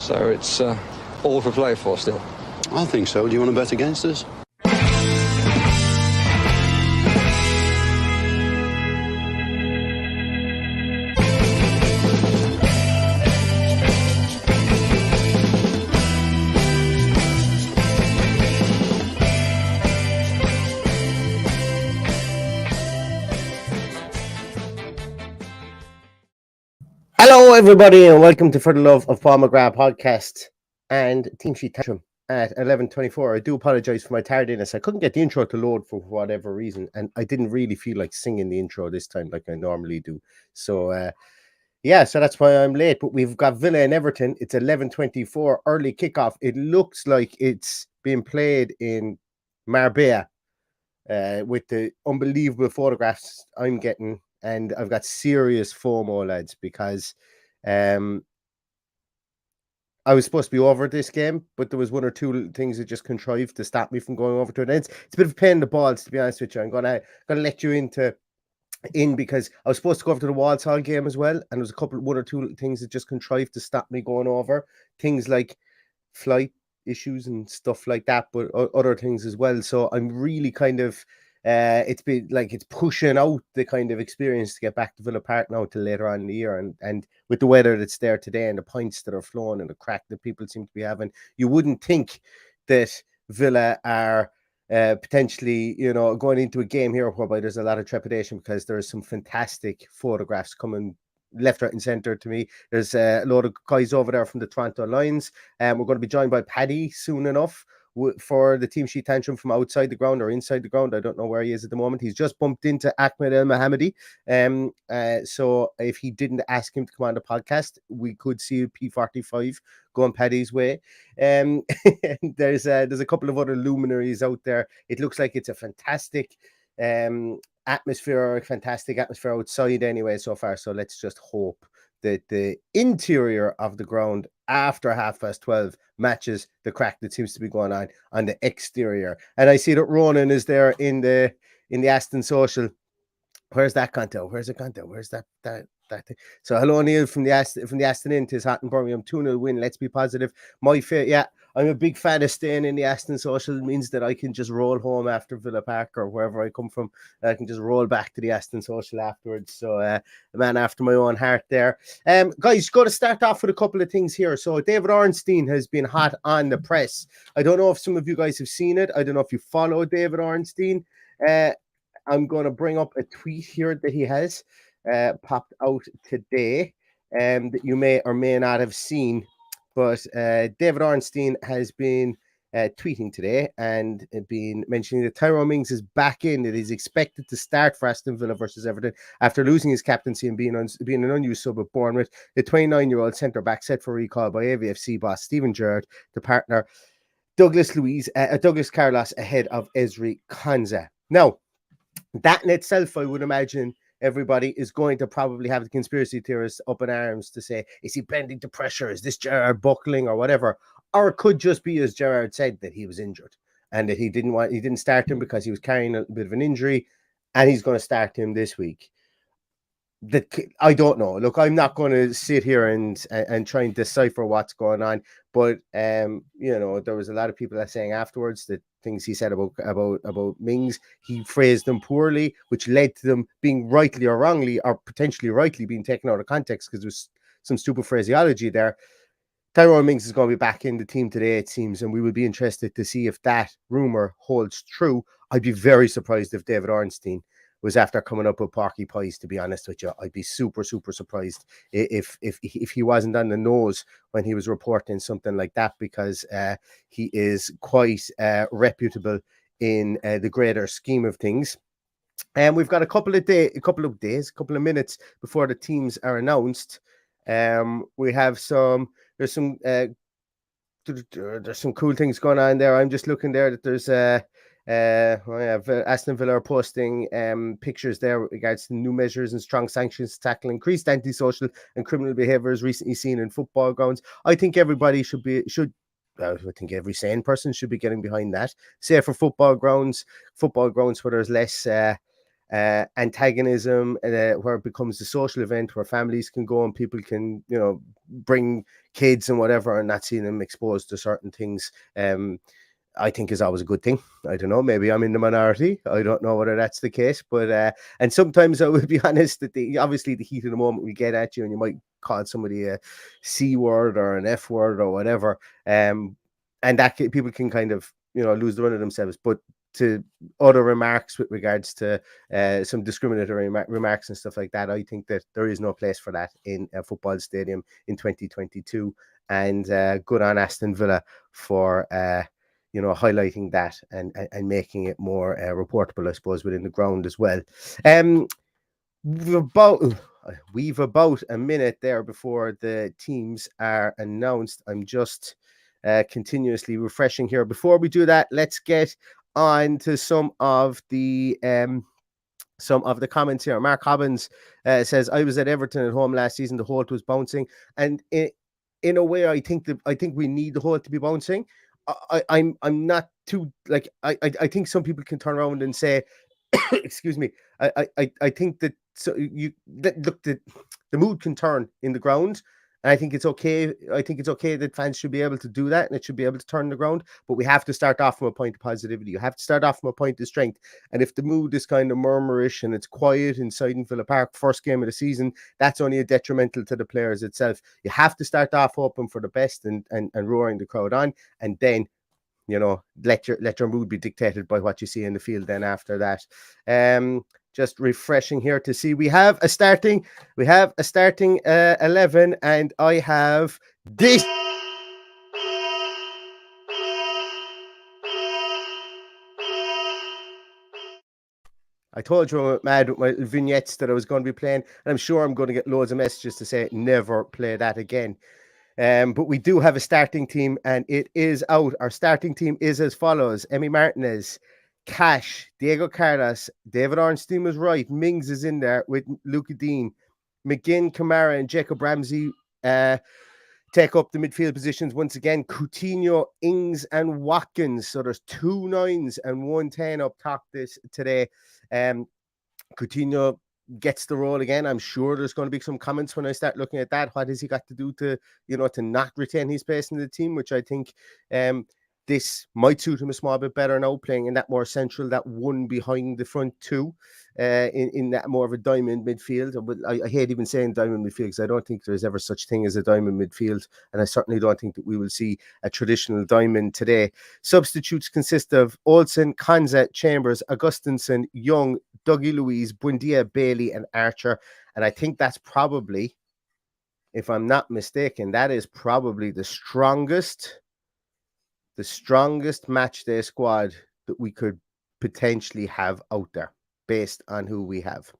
So it's all for play for still. I think so. Do you want to bet against us? Hello, everybody, and welcome to For the Love of Paul McGrath podcast and Team Sheet Tantrum at 11:24. I do apologize for my tardiness. I couldn't get the intro to load for whatever reason, and I didn't really feel like singing the intro this time like I normally do. So, so that's why I'm late. But we've got Villa and Everton. It's 11:24, early kickoff. It looks like it's being played in Marbella with the unbelievable photographs I'm getting. And I've got serious FOMO, lads, because I was supposed to be over this game, but there was one or two things that just contrived to stop me from going over to it. It's a bit of a pain in the balls, to be honest with you. I'm gonna let you in because I was supposed to go over to the Walsall game as well, and there was one or two things that just contrived to stop me going over. Things like flight issues and stuff like that, but other things as well. So I'm really kind of it's pushing out the kind of experience to get back to Villa Park now till later on in the year, and with the weather that's there today and the points that are flowing and the crack that people seem to be having, you wouldn't think that Villa are potentially, going into a game here whereby there's a lot of trepidation, because there's some fantastic photographs coming left, right, and centre to me. There's a load of guys over there from the Toronto Lions, and we're going to be joined by Paddy soon enough for the Team Sheet Tantrum from outside the ground or inside the ground. I don't know where he is at the moment. He's just bumped into Ahmed El Mohammadi. So if he didn't ask him to come on the podcast, we could see P45 going Paddy's way. There's a couple of other luminaries out there. It looks like it's a fantastic atmosphere outside anyway so far. So let's just hope that the interior of the ground after 12:30 matches the crack that seems to be going on the exterior. And I see that Ronan is there in the Aston social. Where's that content? Where's it content? Where's that thing? So hello, Neil from the Aston Inn. Tis hot in Birmingham. 2-0 win. Let's be positive. I'm a big fan of staying in the Aston social. It means that I can just roll home after Villa Park or wherever I come from. I can just roll back to the Aston social afterwards. So a man after my own heart there. Guys, got to start off with a couple of things here. So David Ornstein has been hot on the press. I don't know if some of you guys have seen it. I don't know if you follow David Ornstein. I'm going to bring up a tweet here that he has popped out today that you may or may not have seen. But David Ornstein has been tweeting today and been mentioning that Tyrone Mings is back in. It is expected to start for Aston Villa versus Everton after losing his captaincy and being an unused sub at Bournemouth. The 29-year-old centre-back set for recall by AVFC boss Steven Gerrard, the partner Douglas Carlos ahead of Ezri Konsa. Now, that in itself, I would imagine everybody is going to probably have the conspiracy theorists up in arms to say, is he bending to pressure? Is this Gerrard buckling or whatever? Or it could just be, as Gerrard said, that he was injured and that he didn't start him because he was carrying a bit of an injury, and he's going to start him this week. I don't know. Look, I'm not going to sit here and try and decipher what's going on. But there was a lot of people that saying afterwards that things he said about Mings, he phrased them poorly, which led to them being rightly or wrongly, or potentially rightly, being taken out of context because there's some stupid phraseology there. Tyrone Mings is going to be back in the team today, it seems, and we will be interested to see if that rumor holds true. I'd be very surprised if David Ornstein was after coming up with Porky Pies, to be honest with you. I'd be super, super surprised if he wasn't on the nose when he was reporting something like that, because he is quite reputable in the greater scheme of things. And we've got a couple of minutes before the teams are announced. We have there's some cool things going on there. I'm just looking there that there's Aston Villa are posting pictures there with regards to new measures and strong sanctions to tackle increased antisocial and criminal behaviours recently seen in football grounds. I think everybody I think every sane person should be getting behind that. Safer football grounds where there's less antagonism, where it becomes a social event where families can go and people can, bring kids and whatever, and not seeing them exposed to certain things, I think is always a good thing. I don't know, maybe I'm in the minority. I don't know whether that's the case, but and sometimes I will be honest that obviously the heat of the moment will get at you, and you might call somebody a C word or an F word or whatever, and that people can kind of lose the run of themselves. But to other remarks with regards to some discriminatory remarks and stuff like that, I think that there is no place for that in a football stadium in 2022. And good on Aston Villa for highlighting that and making it more reportable, I suppose, within the ground as well. We've about a minute there before the teams are announced. I'm just continuously refreshing here. Before we do that, let's get on to some of the comments here. Mark Hobbins says, "I was at Everton at home last season. The Holt was bouncing, and in a way, I think we need the Holt to be bouncing. I'm not too like I think some people can turn around and say, excuse me. I think that look, the mood can turn in the ground. And I think it's okay. I think it's okay that fans should be able to do that, and it should be able to turn the ground. But we have to start off from a point of positivity. You have to start off from a point of strength. And if the mood is kind of murmurish and it's quiet inside in Villa Park, first game of the season, that's only a detrimental to the players itself. You have to start off hoping for the best and roaring the crowd on, and then let your mood be dictated by what you see in the field. Then after that, just refreshing here to see we have a starting 11, and I have this. I told you I'm mad with my vignettes that I was going to be playing, and I'm sure I'm going to get loads of messages to say never play that again. But we do have a starting team, and it is out. Our starting team is as follows: Emi Martinez, Cash, Diego Carlos, David Ornstein was right. Mings is in there with Luca Dean, McGinn, Kamara, and Jacob Ramsey take up the midfield positions once again. Coutinho, Ings, and Watkins. So there's 2 9s and 1 10 up top this today. Coutinho gets the role again. I'm sure there's going to be some comments when I start looking at that. What has he got to do to not retain his place in the team? Which I think this might suit him a small bit better now, playing in that more central, that one behind the front two, in that more of a diamond midfield. But I hate even saying diamond midfield because I don't think there's ever such thing as a diamond midfield, and I certainly don't think that we will see a traditional diamond today. Substitutes consist of Olsen, Konza, Chambers, Augustinsson, Young, Dougie Louise, Buendia, Bailey, and Archer. And I think that's probably, if I'm not mistaken, that is probably the strongest match day squad that we could potentially have out there based on who we have.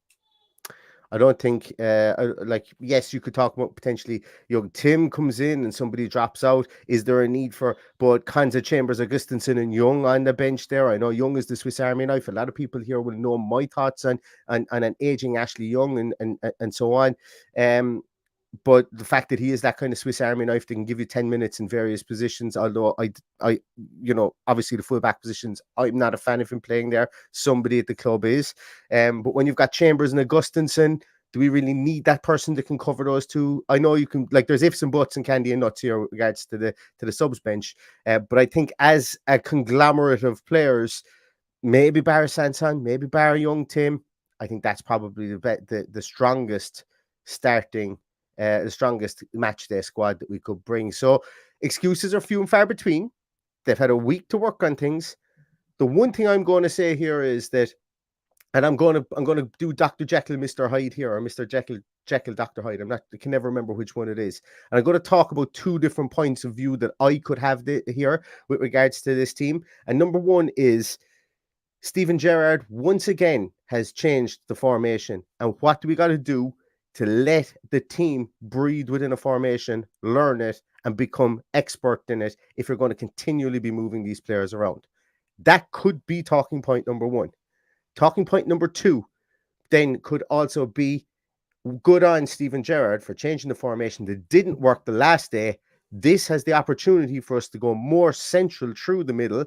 I don't think, yes, you could talk about potentially young Tim comes in and somebody drops out. Is there a need for both Konza, Chambers, Augustinsson, and Young on the bench there? I know Young is the Swiss Army knife. A lot of people here will know my thoughts on an aging Ashley Young and so on. But the fact that he is that kind of Swiss Army knife that can give you 10 minutes in various positions, although I obviously the full-back positions, I'm not a fan of him playing there. Somebody at the club is. But when you've got Chambers and Augustinsson, do we really need that person that can cover those two? I know you can, there's ifs and buts and candy and nuts here with regards to the subs bench. But I think as a conglomerate of players, maybe bar Sanson, maybe bar Young Tim, I think that's probably the strongest starting, the strongest match day squad that we could bring. So excuses are few and far between. They've had a week to work on things. The one thing I'm going to say here is that, and I'm going to do Dr. Jekyll, Mr. Hyde here, or Mr. Jekyll, Dr. Hyde. I can never remember which one it is. And I'm going to talk about 2 different points of view that I could have here with regards to this team. And number one is Steven Gerrard once again has changed the formation. And what do we got to do to let the team breathe within a formation, learn it, and become expert in it if you're going to continually be moving these players around? That could be talking point number 1. Talking point number 2 then could also be good on Steven Gerrard for changing the formation that didn't work the last day. This has the opportunity for us to go more central through the middle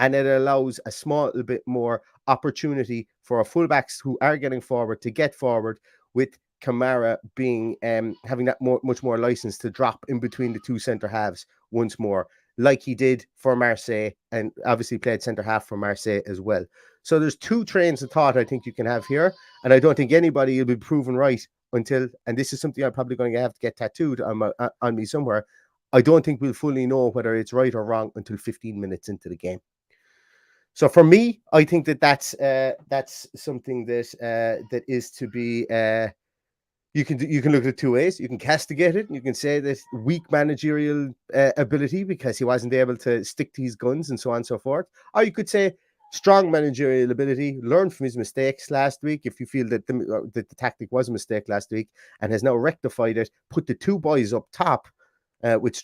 and it allows a small little bit more opportunity for our fullbacks who are getting forward to get forward, with Kamara being having that much more license to drop in between the two centre halves once more, like he did for Marseille, and obviously played centre half for Marseille as well. So there's two trains of thought I think you can have here, and I don't think anybody will be proven right until, and this is something I'm probably going to have to get tattooed on me somewhere, I don't think we'll fully know whether it's right or wrong until 15 minutes into the game. So for me, I think that's something that is to be. You can look at it two ways. You can castigate it. And you can say this weak managerial ability because he wasn't able to stick to his guns and so on and so forth. Or you could say strong managerial ability, learn from his mistakes last week. If you feel that the tactic was a mistake last week and has now rectified it, put the two boys up top with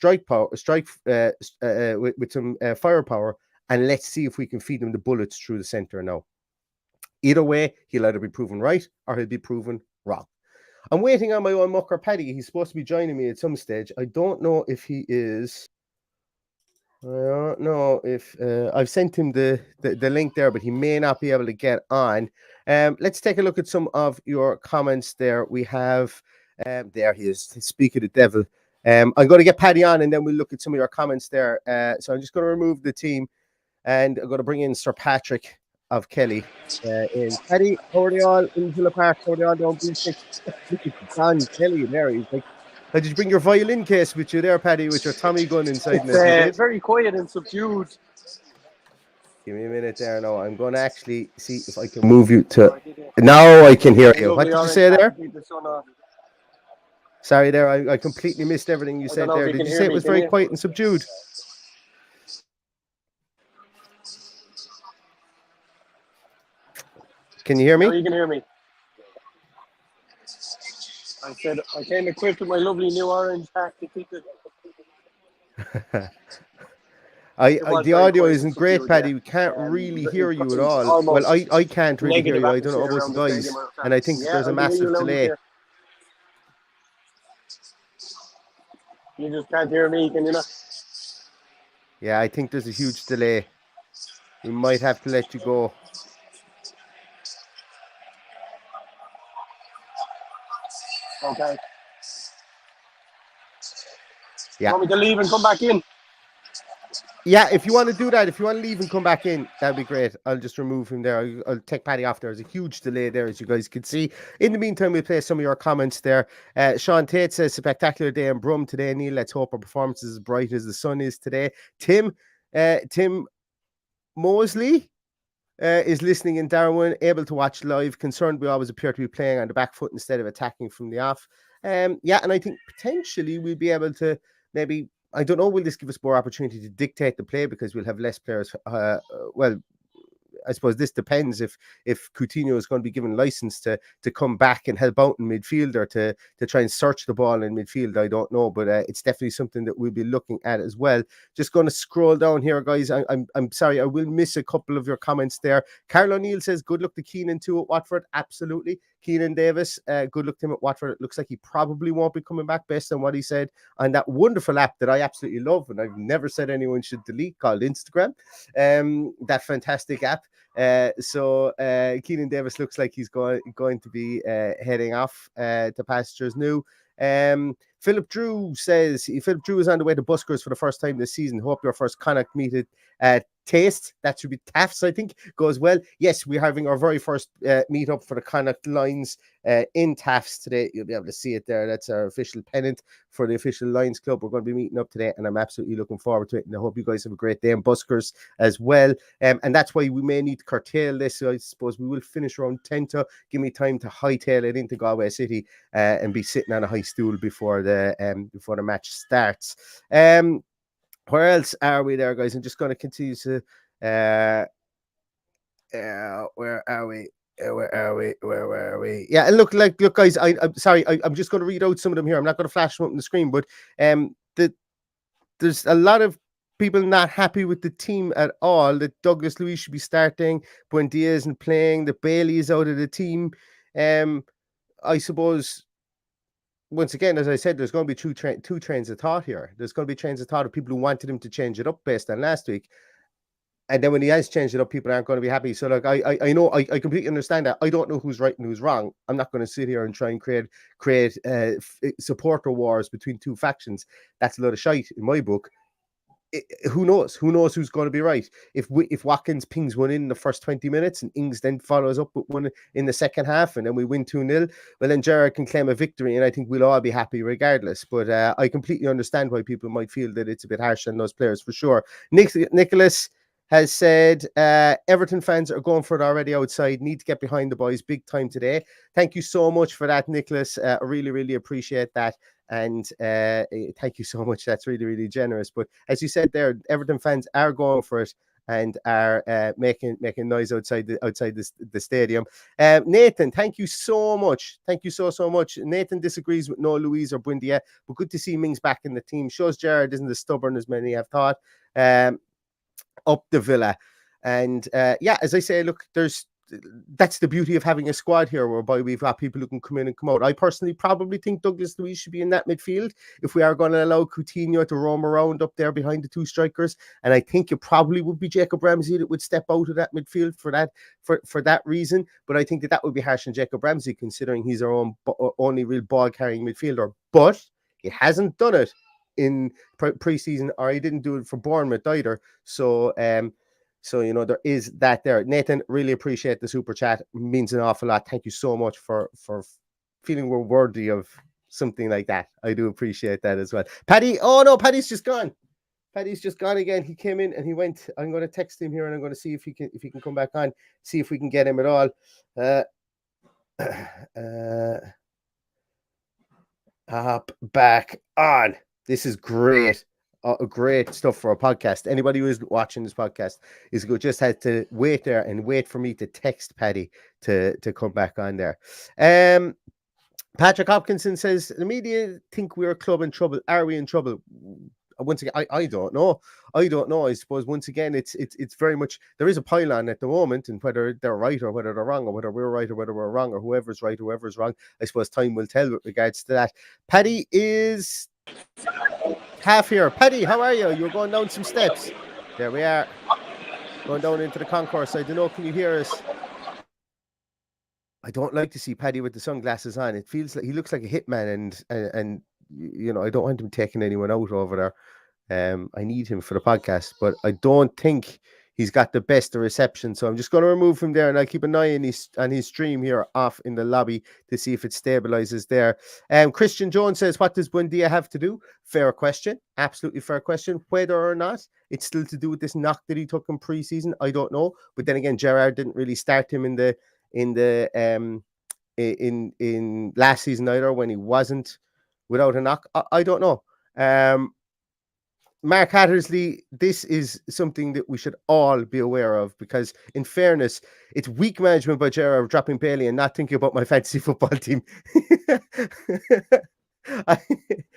with some firepower, and let's see if we can feed him the bullets through the centre now. Either way, he'll either be proven right or he'll be proven wrong. I'm waiting on my own mucker Paddy. He's supposed to be joining me at some stage. I don't know if he is. I don't know if I've sent him the link there, but he may not be able to get on. Let's take a look at some of your comments there. We have, there he is, speak of the devil. I'm going to get Paddy on and then we'll look at some of your comments there. So I'm just going to remove the team and I'm going to bring in Sir Patrick of Kelly. In Paddy, how are they all in Villa Park? How are they all down B6? John Kelly there. He's like, did you bring your violin case with you there, Paddy, with your Tommy gun inside? It's very quiet and subdued. Give me a minute there now. I'm going to actually see if I can move you to... Now I can hear you. What did you say there? Sorry there, I completely missed everything you said there. Did you say it was very quiet and subdued? Can you hear me? You can hear me. I said I came equipped with my lovely new orange hat to keep it. The audio isn't great, Paddy. We can't really hear you at all. Well, I can't really hear you. I don't know about the guys. And I think there's a massive delay. You just can't hear me, can you not? Yeah, I think there's a huge delay. We might have to let you go. Okay. Yeah. Want me to leave and come back in? Yeah, if you want to do that, if you want to leave and come back in, that'd be great. I'll just remove him there. I'll take Paddy off. There's a huge delay there, as you guys can see. In the meantime, we'll play some of your comments there. Sean Tate says, spectacular day in Brum today, Neil. Let's hope our performance is as bright as the sun is today. Tim Mosley is listening in Darwin, able to watch live, concerned we always appear to be playing on the back foot instead of attacking from the off. Yeah, and I think potentially we'll be able to maybe, I don't know, will this give us more opportunity to dictate the play because we'll have less players? Well, I suppose this depends if Coutinho is going to be given license to come back and help out in midfield or to try and search the ball in midfield. I don't know, but it's definitely something that we'll be looking at as well. Just going to scroll down here, guys. I'm sorry, I will miss a couple of your comments there. Carl O'Neill says, good luck to Keenan too at Watford. Absolutely. Keenan Davis, good luck to him at Watford. It looks like he probably won't be coming back based on what he said on that wonderful app that I absolutely love and I've never said anyone should delete, called Instagram. That fantastic app. So Keenan Davis looks like he's going to be heading off to pastures new. Philip Drew says, Philip Drew is on the way to Buskers for the first time this season. Hope your first Connacht meet at Taste, that should be Taft's, I think, goes well. Yes, we're having our very first meet up for the Connacht Lions in Taft's today. You'll be able to see it there. That's our official pennant for the official Lions Club. We're going to be meeting up today, and I'm absolutely looking forward to it. And I hope you guys have a great day in Buskers as well. And that's why we may need to curtail this. So I suppose we will finish around 10 to give me time to hightail it into Galway City and be sitting on a high stool before the match starts. Where else are we there, guys? I'm just going to continue to where are we? Yeah, and look, guys, I'm sorry, I'm just going to read out some of them here. I'm not going to flash them up on the screen, but there's a lot of people not happy with the team at all. That Douglas Luiz should be starting, Buendia isn't playing, that Bailey is out of the team. I suppose, once again, as I said, there's going to be two trains of thought here. There's going to be trains of thought of people who wanted him to change it up based on last week. And then when he has changed it up, people aren't going to be happy. So, like, I know, I completely understand that. I don't know who's right and who's wrong. I'm not going to sit here and try and create supporter wars between two factions. That's a lot of shite in my book. Who knows? Who knows who's going to be right? If Watkins pings one in the first 20 minutes and Ings then follows up with one in the second half and then we win 2-0, well, then Gerrard can claim a victory and I think we'll all be happy regardless. But I completely understand why people might feel that it's a bit harsh on those players for sure. Nicholas has said Everton fans are going for it already outside. Need to get behind the boys big time today. Thank you so much for that, Nicholas. I really, really appreciate that. And thank you so much. That's really, really generous. But as you said there, Everton fans are going for it and are making noise outside the stadium. Nathan, thank you so much. Thank you so much. Nathan disagrees with no Luiz or Buendia, but good to see Mings back in the team. Shows Gerrard isn't as stubborn as many have thought. Up the Villa. And as I say, look, that's the beauty of having a squad here whereby we've got people who can come in and come out. I personally probably think Douglas Luiz should be in that midfield if we are going to allow Coutinho to roam around up there behind the two strikers. And I think it probably would be Jacob Ramsey that would step out of that midfield for that reason. But I think that would be harsh on Jacob Ramsey considering he's our only real ball carrying midfielder. But he hasn't done it in pre-season, or he didn't do it for Bournemouth either. So there is that there. Nathan, really appreciate the super chat. It means an awful lot. Thank you so much for feeling we're worthy of something like that. I do appreciate that as well. Paddy, oh no, Paddy's just gone. Paddy's just gone again. He came in and he went. I'm going to text him here and I'm going to see if he can come back on. See if we can get him at all. Hop back on. This is great. Great stuff for a podcast. Anybody who is watching this podcast just had to wait there and wait for me to text Paddy to come back on there. Patrick Hopkinson says the media think we're a club in trouble. Are we in trouble? Once again, I don't know. I suppose once again, it's very much there is a pylon at the moment, and whether they're right or whether they're wrong, or whether we're right or whether we're wrong, or whoever's right, whoever's wrong. I suppose time will tell with regards to that. Paddy is half here. Paddy, how are you? You're going down some steps. There we are. Going down into the concourse. I don't know, can you hear us? I don't like to see Paddy with the sunglasses on. It feels like he looks like a hitman, and I don't want him taking anyone out over there. I need him for the podcast, but I don't think he's got the best of reception. So I'm just going to remove him there, and I'll keep an eye on his stream here off in the lobby to see if it stabilizes there. Christian Jones says, what does Buendia have to do? Fair question. Absolutely fair question. Whether or not it's still to do with this knock that he took in pre-season, I don't know. But then again, Gerrard didn't really start him in last season either when he wasn't without a knock. I don't know. Mark Hattersley, this is something that we should all be aware of because, in fairness, it's weak management by Gerrard dropping Bailey and not thinking about my fantasy football team.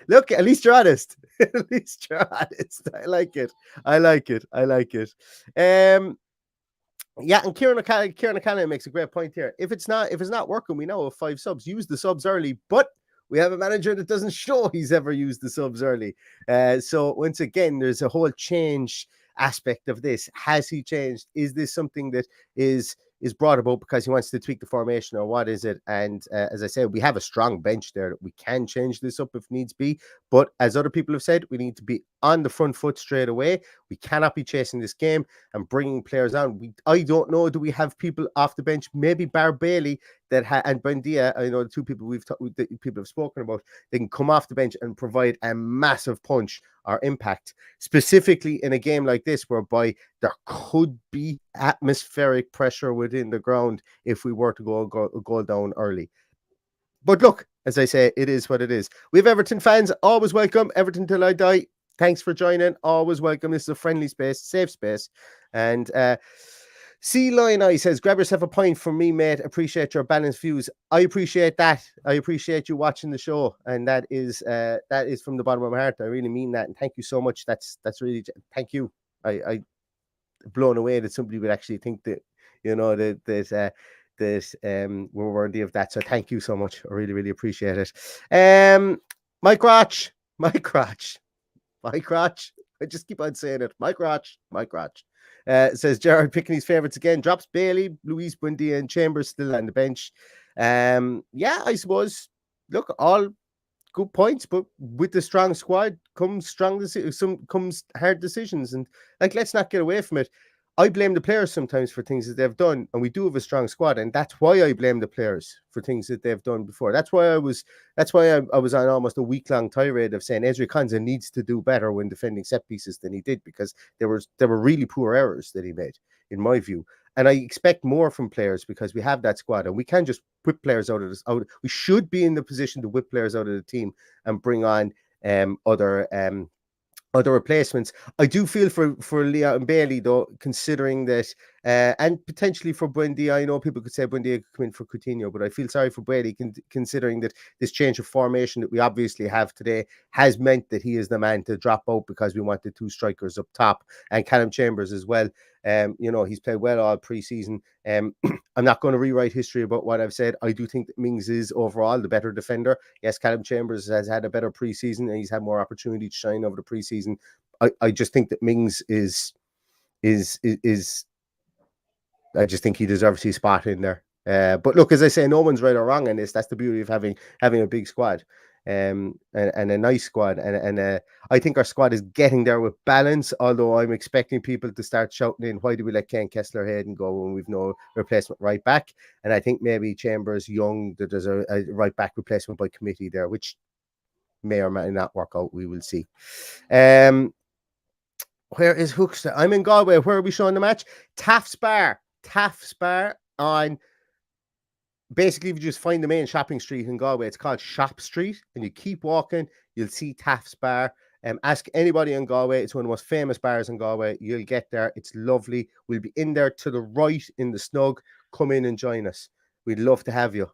Look, at least you're honest. At least you're honest. I like it. Yeah, and Kieran O'Callaghan makes a great point here. If it's not working, we now have 5 subs. Use the subs early, but we have a manager that doesn't show he's ever used the subs early. So once again, there's a whole change aspect of this. Has he changed? Is this something that is brought about because he wants to tweak the formation, or what is it? And as I said, we have a strong bench there that we can change this up if needs be. But as other people have said, we need to be on the front foot straight away. We cannot be chasing this game and bringing players on. I don't know. Do we have people off the bench? Maybe Bar Bailey and Buendia. I know the two people people have spoken about. They can come off the bench and provide a massive punch or impact, specifically in a game like this, whereby there could be atmospheric pressure within the ground if we were to go down early. But look, as I say, it is what it is. We have Everton fans, always welcome. Everton till I die. Thanks for joining. Always welcome. This is a friendly space, safe space. And C Lion Eye says, grab yourself a pint from me, mate. Appreciate your balanced views. I appreciate that. I appreciate you watching the show. And that is from the bottom of my heart. I really mean that. And thank you so much. That's really, thank you. I blown away that somebody would actually think that, that we're worthy of that. So thank you so much. I really, really appreciate it. Mike Roch. I just keep on saying it. Mike Roch. Says Gerrard picking his favourites again. Drops Bailey, Luis Buendia, and Chambers still on the bench. Yeah, I suppose. Look, all good points, but with the strong squad comes comes hard decisions, and like let's not get away from it. I blame the players sometimes for things that they've done, and we do have a strong squad, and that's why I blame the players for things that they've done before. That's why I was on almost a week-long tirade of saying Ezri Konsa needs to do better when defending set pieces than he did, because there were really poor errors that he made, in my view. And I expect more from players because we have that squad, and we can't just whip players out of this. We should be in the position to whip players out of the team and bring on other replacements. I do feel for Leon and Bailey, though, considering that, and potentially for Buendia. I know people could say Buendia could come in for Coutinho, but I feel sorry for Bailey, considering that this change of formation that we obviously have today has meant that he is the man to drop out because we wanted two strikers up top, and Callum Chambers as well. He's played well all pre-season. I'm not going to rewrite history about what I've said. I do think that Mings is overall the better defender. Yes, Callum Chambers has had a better pre-season and he's had more opportunity to shine over the pre-season. I just think that Mings is I just think he deserves his spot in there. But look, as I say, no one's right or wrong in this. That's the beauty of having a big squad, and a nice squad. And I think our squad is getting there with balance. Although I'm expecting people to start shouting in, "Why do we let Ken Kessler-Hayden go when we've no replacement right back?" And I think maybe Chambers, Young, that there's a right back replacement by committee there, which may or may not work out. We will see. Where is Hookster? I'm in Galway. Where are we showing the match? Taft's Bar on, basically, if you just find the main shopping street in Galway, it's called Shop Street, and you keep walking, you'll see Taft's Bar. Ask anybody in Galway. It's one of the most famous bars in Galway. You'll get there. It's lovely. We'll be in there to the right in the snug. Come in and join us. We'd love to have you.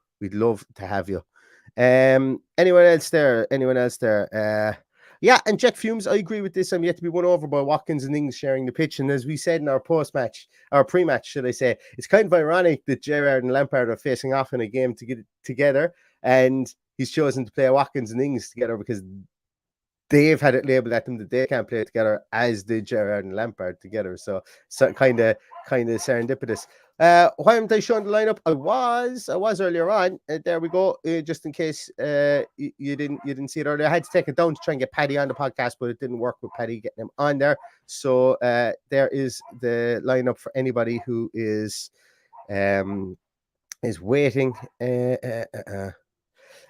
Anyone else there? Yeah, and Jet Fumes, I agree with this. I'm yet to be won over by Watkins and Ings sharing the pitch. And as we said in our post-match, our pre-match, should I say, it's kind of ironic that Gerrard and Lampard are facing off in a game to get it together, and he's chosen to play Watkins and Ings together because they've had it labelled at them that they can't play together, as did Gerrard and Lampard together. So kind of serendipitous. Why haven't I shown the lineup? I was earlier on. There we go. Just in case you didn't see it earlier, I had to take it down to try and get Paddy on the podcast, but it didn't work with Paddy getting him on there. So there is the lineup for anybody who is waiting. Filthy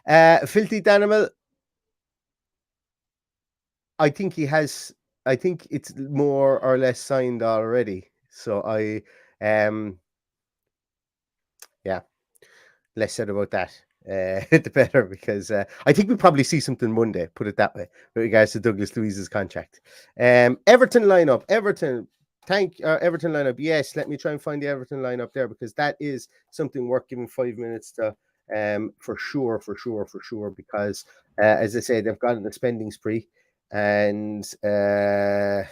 Danimal. I think it's more or less signed already. So yeah, less said about that, the better, because I think we'll probably see something Monday, put it that way, with regards to Douglas Luiz's contract. Everton lineup. Everton lineup. Yes, let me try and find the Everton lineup there, because that is something worth giving 5 minutes to, for sure, because as I say, they've got a spending spree, and that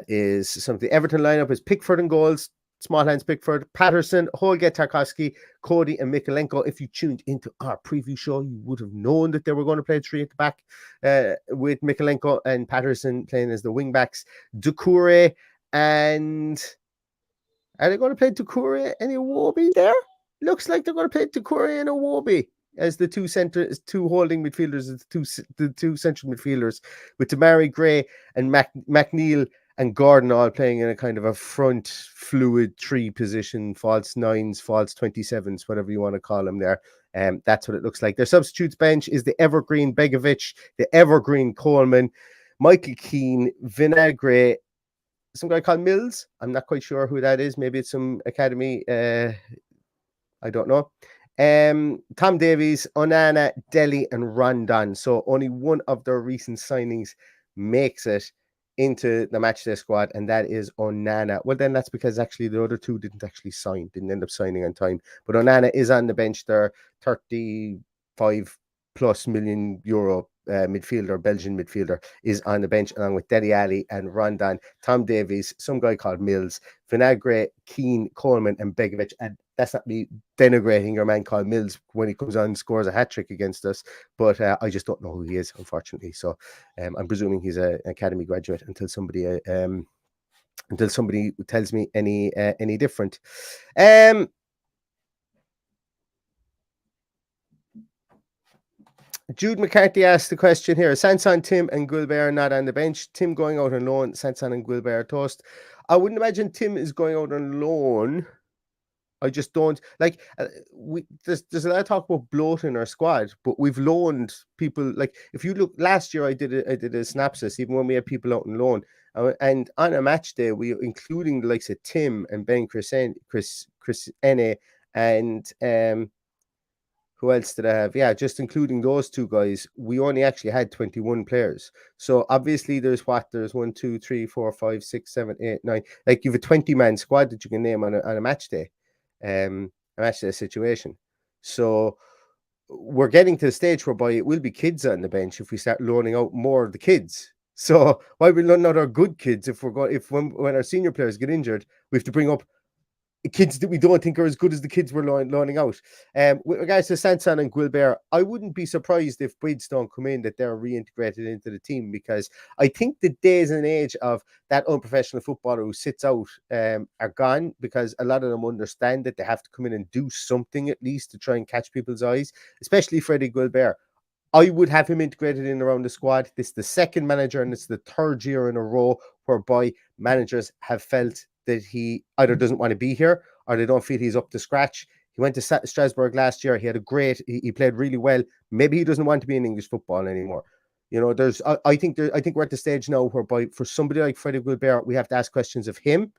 is something. Everton lineup is Pickford and goals. Small hands Pickford, Patterson, Holgate, Tarkowski, Cody, and Mikalenko. If you tuned into our preview show, you would have known that they were going to play three at the back, with Mikalenko and Patterson playing as the wing backs. Doucouré, and are they going to play Doucouré and Iwobi there? Looks like they're going to play Doucouré and Iwobi as the two holding midfielders, the two central midfielders, with Damari Gray and McNeil and Gordon all playing in a kind of a front fluid three position, false nines, false 27s, whatever you want to call them there. That's what it looks like. Their substitutes bench is the evergreen Begovic, the evergreen Coleman, Michael Keane, Vinagre, some guy called Mills. I'm not quite sure who that is. Maybe it's some academy. I don't know. Tom Davies, Onana, Dele, and Rondon. So only one of their recent signings makes it into the matchday squad, and that is Onana. Well, then that's because actually the other two didn't end up signing on time. But Onana is on the bench there, 35 plus million euro midfielder, Belgian midfielder, is on the bench along with Dele Alli and Rondon, Tom Davies, some guy called Mills, Vinagre, Keane, Coleman, and Begovic. And that's not me denigrating your man called Mills when he comes on and scores a hat-trick against us, but I just don't know who he is, unfortunately. So I'm presuming he's an academy graduate until somebody until somebody tells me any different. Jude McCarthy asked the question here: Sanson, Tim, and Guilbert not on the bench. Tim going out on loan. Sanson and Guilbert toast. I wouldn't imagine Tim is going out on loan. I just don't like. There's a lot of talk about bloat in our squad, but we've loaned people. Like if you look last year, I did a synopsis. Even when we had people out on loan, and on a match day, we including the likes of Tim and Ben Chris Enne, and who else did I have? Yeah, just including those two guys, we only actually had 21 players. So obviously there's 1, 2, 3, 4, 5, 6, 7, 8, 9. Like you have a 20-man squad that you can name on a match day, a match day situation. So we're getting to the stage whereby it will be kids on the bench if we start loaning out more of the kids. So why are we loaning out our good kids if when our senior players get injured, we have to bring up kids that we don't think are as good as the kids we're loaning out. With regards to Sanson and Guilbert, I wouldn't be surprised if Bids don't come in, that they're reintegrated into the team, because I think the days and age of that unprofessional footballer who sits out are gone, because a lot of them understand that they have to come in and do something at least to try and catch people's eyes, especially Freddie Guilbert. I would have him integrated in around the squad. This is the second manager, and it's the third year in a row whereby managers have felt that he either doesn't want to be here or they don't feel he's up to scratch. He went to Strasbourg last year. He had he played really well. Maybe he doesn't want to be in English football anymore. You know, I think we're at the stage now whereby for somebody like Freddie Guilbert, we have to ask questions of him,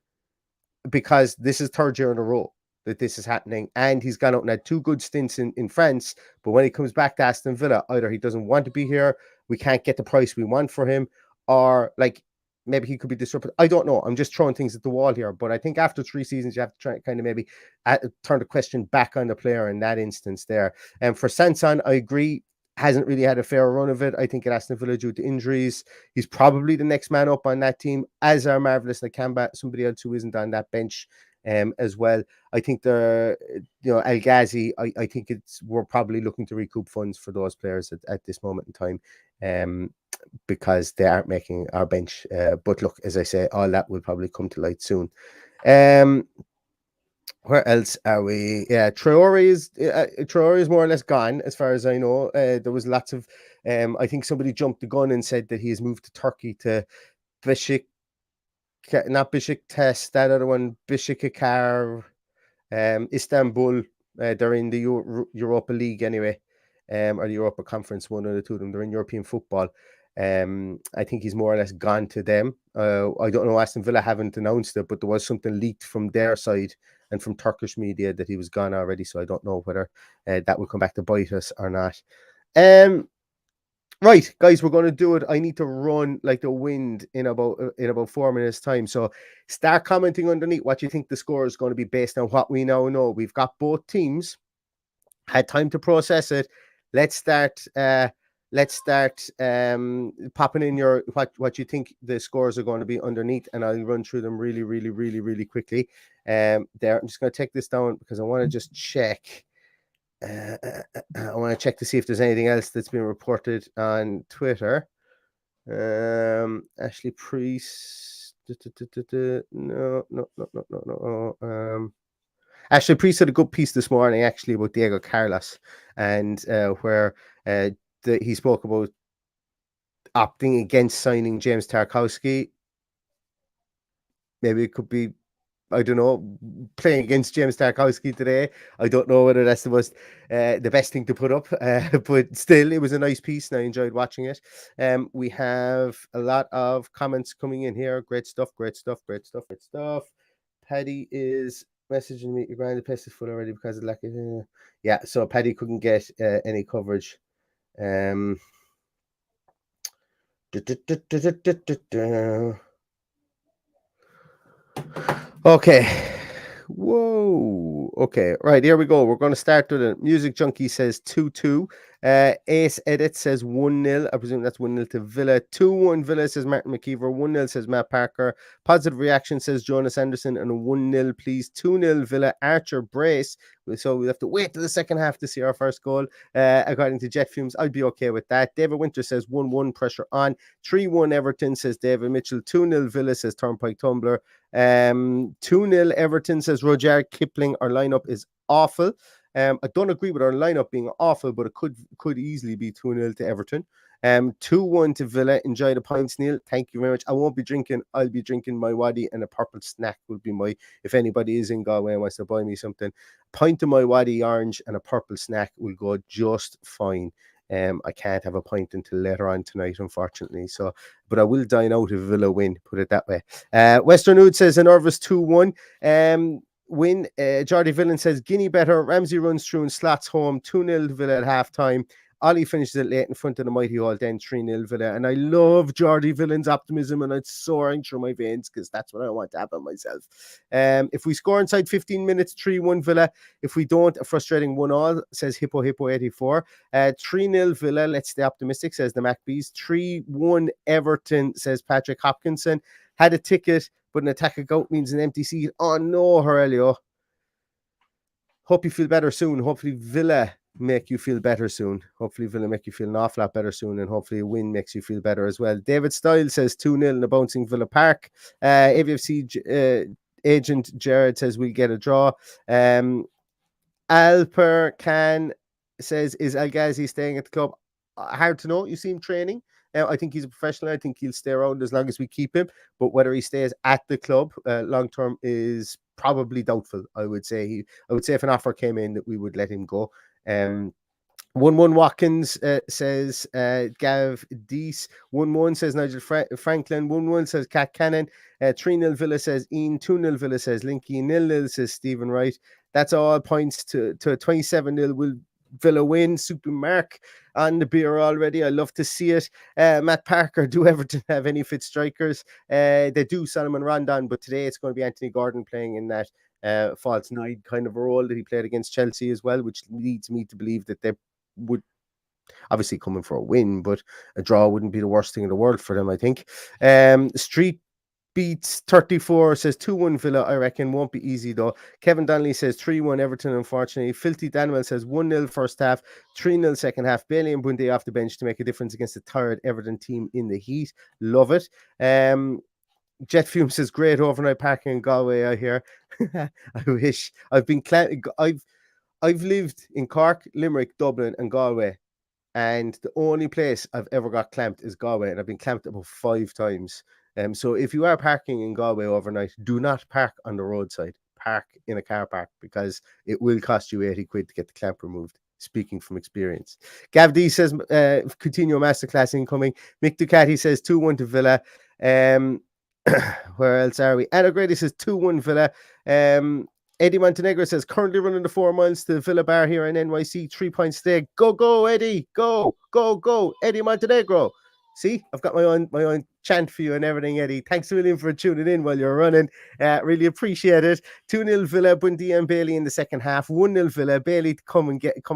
because this is third year in a row that this is happening, and he's gone out and had 2 good stints in France, but when he comes back to Aston Villa, either he doesn't want to be here, we can't get the price we want for him, or like maybe he could be disrupted. I don't know. I'm just throwing things at the wall here, but I think after 3 seasons, you have to try kind of maybe turn the question back on the player in that instance there. And for Sanson, I agree, hasn't really had a fair run of it. I think at Aston Villa due to injuries, he's probably the next man up on that team, as are Marvelous Nakamba, somebody else who isn't on that bench as well. I think El Ghazi, I think we're probably looking to recoup funds for those players at this moment in time, because they aren't making our bench. But look, as I say, all that will probably come to light soon. Where else are we? Yeah, Traore is more or less gone, as far as I know. There was lots of, I think somebody jumped the gun and said that he has moved to Turkey, to not Besiktas, that other one, Besiktas, Istanbul. They're in the Europa League anyway, or the Europa Conference, one of the two of them. They're in European football. I think he's more or less gone to them. I don't know, Aston Villa haven't announced it, but there was something leaked from their side and from Turkish media that he was gone already, so I don't know whether that will come back to bite us or not. Right, guys, we're going to do it. I need to run like the wind in about 4 minutes time, so start commenting underneath what you think the score is going to be based on what we now know. We've got both teams, had time to process it. Let's start popping in your what you think the scores are going to be underneath, and I'll run through them really quickly. I'm just going to take this down because I want to just check. I want to check to see if there's anything else that's been reported on Twitter. Ashley Priest. No. Ashley Priest had a good piece this morning, actually, about Diego Carlos, and where he spoke about opting against signing James Tarkowski. Maybe it could be, I don't know, playing against James Tarkowski today. I don't know whether that's the best thing to put up, but still, it was a nice piece and I enjoyed watching it. We have a lot of comments coming in here. Great stuff. Paddy is messaging me, your grand place is full already because of lack of... yeah, so Paddy couldn't get any coverage. Okay, Whoa. Okay. Right. Here we go. We're going to start with it. Music Junkie says 2-2. Ace Edit says 1-0. I presume that's 1-0 to Villa. 2-1 Villa says Martin McKeever. 1-0 says Matt Parker. Positive Reaction says Jonas Anderson. And a 1-0, please. 2-0 Villa. Archer Brace. So we have to wait till the second half to see our first goal. According to Jet Fumes, I'd be okay with that. David Winter says 1-1, pressure on. 3-1 Everton says David Mitchell. 2-0 Villa says Turnpike Tumbler. 2-0 Everton says Roger Kipling. Our lineup is awful. I don't agree with our lineup being awful, but it could easily be 2-0 to Everton. 2-1 to Villa. Enjoy the pints, Neil. Thank you very much. I won't be drinking. I'll be drinking my waddy, and a purple snack will be my, if anybody is in Galway and wants to buy me something, a pint of my waddy orange and a purple snack will go just fine. I can't have a pint until later on tonight, unfortunately. So, but I will dine out if Villa win, put it that way. Western Oud says a nervous 2-1. Win. Jordy Villan says Guinea better. Ramsey runs through and slots home. 2-0 Villa at half time. Ollie finishes it late in front of the mighty Hall, then 3-0 Villa. And I love Jordy Villan's optimism, and it's soaring through my veins because that's what I want to happen myself. If we score inside 15 minutes, 3-1 Villa. If we don't, a frustrating 1-1, says Hippo 84. 3-0 Villa, let's stay optimistic, says the Macbees. 3-1 Everton, says Patrick Hopkinson. Had a ticket, but an attack of goat means an empty seat. Oh no, Aurelio. Hope you feel better soon. Hopefully Villa make you feel better soon. Hopefully Villa make you feel an awful lot better soon, and hopefully a win makes you feel better as well. David Stiles says 2-0 in the bouncing Villa Park. AVFC agent Gerrard says we'll get a draw. Alper Khan says, is El Ghazi staying at the club? Hard to know. You see him training. I think he's a professional. I think he'll stay around as long as we keep him. But whether he stays at the club long term is probably doubtful. I would say if an offer came in that we would let him go. 1-1 Watkins says Gav Deese. 1-1 says Nigel Franklin. 1-1 says Cat Cannon. 3-0 Villa says Ian. 2-0 Villa says Linky. 0-0 says Stephen Wright. That's all points to a 27-0 will Villa win. Super Mark on the beer already. I love to see it. Matt Parker, do Everton have any fit strikers? They do, Solomon Rondon, but today it's going to be Anthony Gordon playing in that false nine kind of a role that he played against Chelsea as well, which leads me to believe that they would obviously come in for a win, but a draw wouldn't be the worst thing in the world for them, I think. Street Beats 34 says 2-1 Villa, I reckon. Won't be easy though. Kevin Donnelly says 3-1 Everton, unfortunately. Filthy Daniel says 1-0 first half, 3-0 second half. Bailey and Bundy off the bench to make a difference against the tired Everton team in the heat. Love it. Jet Fume says great overnight parking in Galway, I hear. I wish. I've lived in Cork, Limerick, Dublin and Galway, and the only place I've ever got clamped is Galway, and I've been clamped about 5 times. So if you are parking in Galway overnight, do not park on the roadside. Park in a car park because it will cost you 80 quid to get the clamp removed. Speaking from experience. Gav D says, Coutinho masterclass incoming. Mick Ducati says 2-1 to Villa. Where else are we? Anna Grady says 2-1 Villa. Eddie Montenegro says currently running the 4 miles to the Villa bar here in NYC. 3 points today. Go, Eddie. Go. Eddie Montenegro. See, I've got my own chant for you and everything, Eddie. Thanks a million for tuning in while you're running. Really appreciate it. 2-0 Villa, Bundy and Bailey in the second half. 1-0 Villa, Bailey to come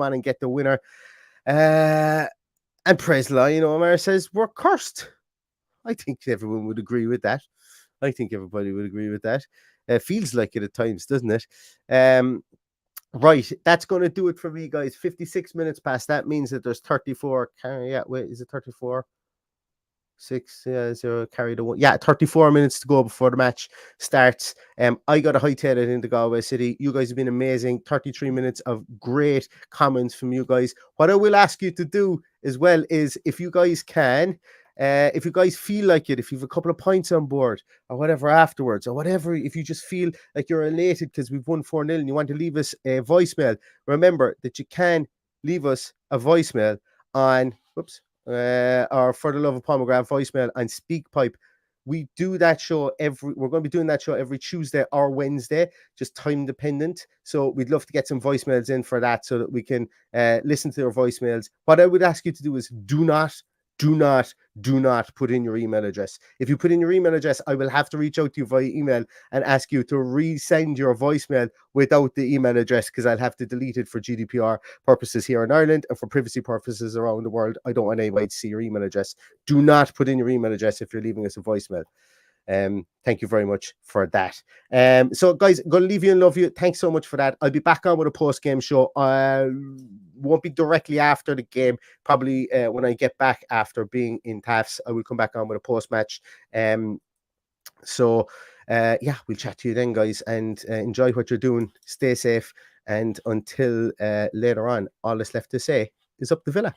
on and get the winner. And Presla, Omar says, we're cursed. I think everyone would agree with that. I think everybody would agree with that. Feels like it at times, doesn't it? Right, that's going to do it for me, guys. 56 minutes past. That means that there's 34. Is it 34? 6-0 carried away. 34 minutes to go before the match starts. I got to hightail it into Galway City. You guys have been amazing. 33 minutes of great comments from you guys. What I will ask you to do as well is, if you guys can, if you guys feel like it, if you have a couple of points on board or whatever afterwards, or whatever, if you just feel like you're elated because we've won 4-0 and you want to leave us a voicemail, remember that you can leave us a voicemail on or For the Love of Paul McGrath voicemail on SpeakPipe. We do that show we're going to be doing that show every Tuesday or Wednesday, just time dependent. So we'd love to get some voicemails in for that so that we can listen to your voicemails. What I would ask you to do is do not do not put in your email address. If you put in your email address, I will have to reach out to you via email and ask you to resend your voicemail without the email address, because I'll have to delete it for GDPR purposes here in Ireland and for privacy purposes around the world. I don't want anybody to see your email address. Do not put in your email address if you're leaving us a voicemail. Thank you very much for that. So guys, I'm gonna leave you and love you. Thanks so much for that. I'll be back on with a post-game show. Won't be directly after the game, probably when I get back after being in Taffs. I will come back on with a post-match. So yeah, we'll chat to you then, guys, and enjoy what you're doing. Stay safe, and until later on, all that's left to say is up the Villa.